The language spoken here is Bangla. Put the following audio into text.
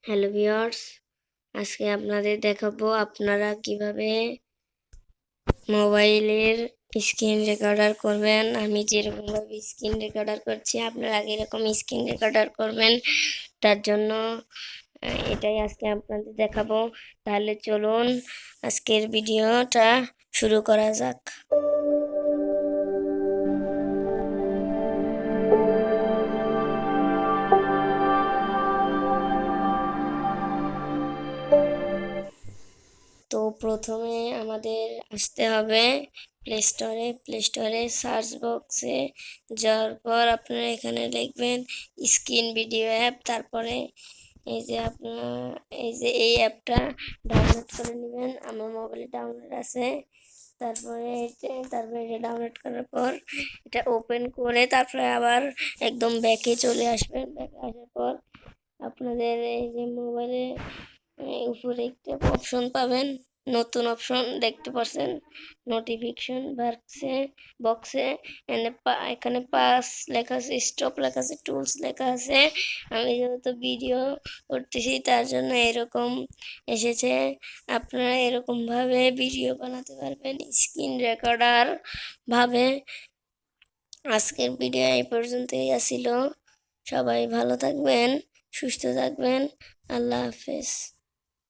হ্যালো ভিউয়ার্স, আজকে আপনাদের দেখাবো আপনারা কিভাবে মোবাইলের স্ক্রিন রেকর্ডার করবেন। আমি যেরকমভাবে স্ক্রিন রেকর্ডার করছি আপনারা এরকম স্ক্রিন রেকর্ডার করবেন। তার জন্য এটাই আজকে আপনাদের দেখাবো। তাহলে চলুন আজকের ভিডিওটা শুরু করা যাক। তো প্রথমে আমাদের আসতে হবে প্লে স্টোরে সার্চ বক্সে যাওয়ার পর আপনারা এখানে লিখবেন স্ক্রিন ভিডিও অ্যাপ। তারপরে এই অ্যাপটা ডাউনলোড করে নেবেন। আমার মোবাইলে ডাউনলোড আছে। তারপরে এটা ডাউনলোড করার পর এটা ওপেন করে তারপরে আবার একদম ব্যাকে চলে আসবেন। ব্যাকে আসার পর আপনাদের এই যে মোবাইলে উপরে একটা অপশন পাবেন, নতুন অপশন দেখতে পাচ্ছেন নোটিফিকেশন বক্সে এখানে পাস লেখা আছে, স্টপ লেখা আছে, টুলস লেখা আছে। আমি যেহেতু ভিডিও করতেছি তার জন্য এরকম এসেছে। আপনারা এরকম ভাবে ভিডিও বানাতে পারবেন স্ক্রিন রেকর্ডার ভাবে। আজকের ভিডিও এই পর্যন্তই ছিল। সবাই ভালো থাকবেন, সুস্থ থাকবেন। আল্লাহ হাফেজ।